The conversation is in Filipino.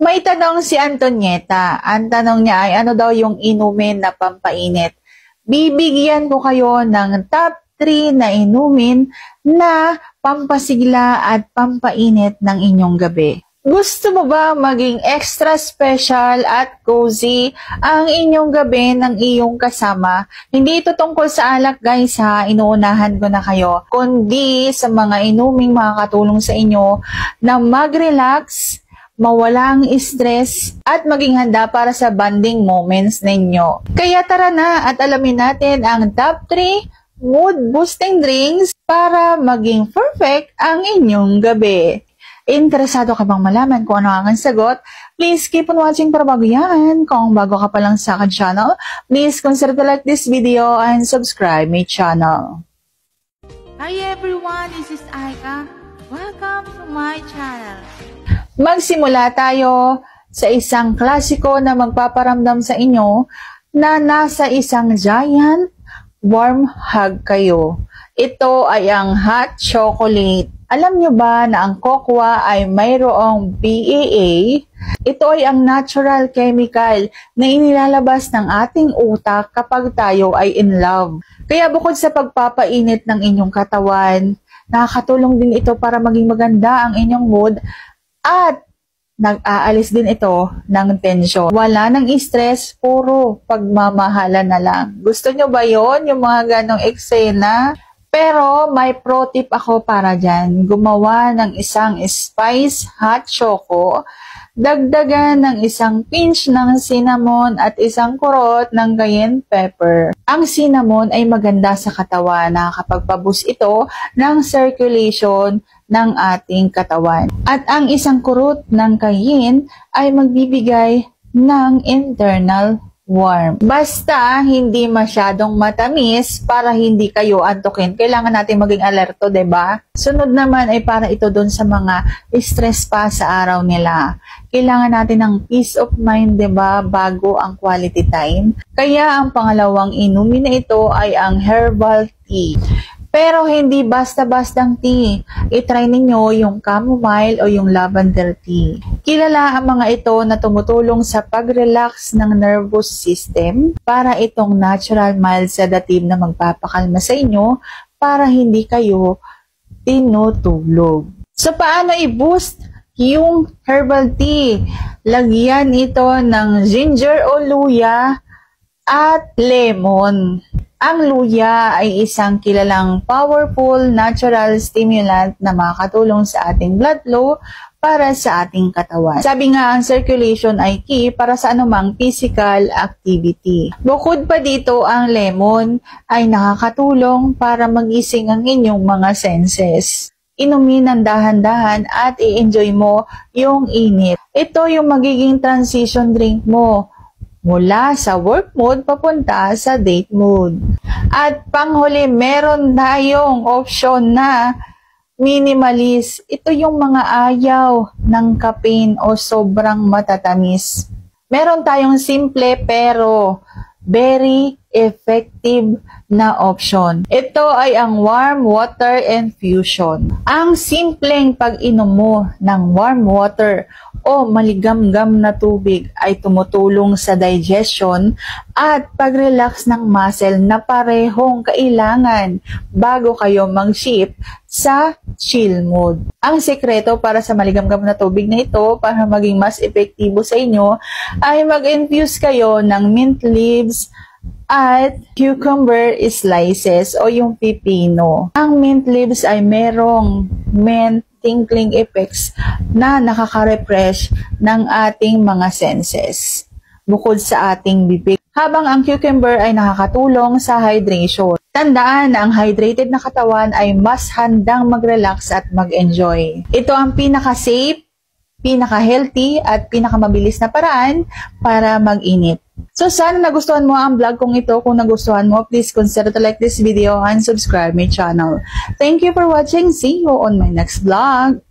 May tanong si Antonieta. Ang tanong niya ay ano daw yung inumin na pampainit. Bibigyan ko kayo ng top 3 na inumin na pampasigla at pampainit ng inyong gabi. Gusto mo ba maging extra special at cozy ang inyong gabi ng iyong kasama? Hindi ito tungkol sa alak guys ha, inuunahan ko na kayo. Kundi sa mga inuming makakatulong sa inyo na mag-relax, mawala ang stress, at maging handa para sa bonding moments ninyo. Kaya tara na at alamin natin ang top 3 mood-boosting drinks para maging perfect ang inyong gabi. Interesado ka bang malaman kung ano ang sagot? Please keep on watching para bago yan. Kung bago ka pa lang sa akin channel, please consider to like this video and subscribe my channel. Hi everyone, this is Aika. Welcome to my channel. Magsimula tayo sa isang klasiko na magpaparamdam sa inyo na nasa isang giant warm hug kayo. Ito ay ang hot chocolate. Alam nyo ba na ang cocoa ay mayroong BAA? Ito ay ang natural chemical na inilalabas ng ating utak kapag tayo ay in love. Kaya bukod sa pagpapainit ng inyong katawan, nakakatulong din ito para maging maganda ang inyong mood at nag-aalis din ito ng tensyon. Wala nang stress, puro pagmamahalan na lang. Gusto nyo ba yon yung mga ganong eksena? Pero may pro tip ako para dyan. Gumawa ng isang spice hot choco, dagdagan ng isang pinch ng cinnamon at isang kurot ng cayenne pepper. Ang cinnamon ay maganda sa katawan, nakakapagpaboost ito ng circulation ng ating katawan. At ang isang kurot ng cayenne ay magbibigay ng internal warm. Basta hindi masyadong matamis para hindi kayo antukin. Kailangan natin maging alerto, 'di ba? Sunod naman ay para ito doon sa mga stress pa sa araw nila. Kailangan natin ng peace of mind, 'di ba, bago ang quality time. Kaya ang pangalawang inumin na ito ay ang herbal tea. Pero hindi basta-bastang tea. I-try ninyo yung chamomile o yung lavender tea. Kilala ang mga ito na tumutulong sa pag-relax ng nervous system para itong natural mild sedative na magpapakalma sa inyo para hindi kayo tinutulog. So paano i-boost yung herbal tea? Lagyan ito ng ginger o luya at lemon. Ang luya ay isang kilalang powerful natural stimulant na makakatulong sa ating blood flow para sa ating katawan. Sabi nga, ang circulation ay key para sa anumang physical activity. Bukod pa dito, ang lemon ay nakakatulong para magising ang inyong mga senses. Inumin ng dahan-dahan at i-enjoy mo yung init. Ito yung magiging transition drink mo mula sa work mode papunta sa date mode. At panghuli, meron tayong option na minimalist. Ito yung mga ayaw ng caffeine o sobrang matatamis. Meron tayong simple pero very effective na option. Ito ay ang warm water infusion. Ang simpleng pag-inom mo ng warm water o maligamgam na tubig ay tumutulong sa digestion at pag-relax ng muscle na parehong kailangan bago kayo mag-shift sa chill mode. Ang sekreto para sa maligamgam na tubig na ito para maging mas epektibo sa inyo ay mag-infuse kayo ng mint leaves at cucumber slices o yung pipino. Ang mint leaves ay merong mint tingling effects na nakaka-refresh ng ating mga senses bukod sa ating bibig. Habang ang cucumber ay nakakatulong sa hydration. Tandaan na ang hydrated na katawan ay mas handang mag-relax at mag-enjoy. Ito ang pinaka-safe, pinaka-healthy at pinaka-mabilis na paraan para mag-init. So sana nagustuhan mo ang vlog kong ito. Kung nagustuhan mo, please consider to like this video and subscribe my channel. Thank you for watching. See you on my next vlog.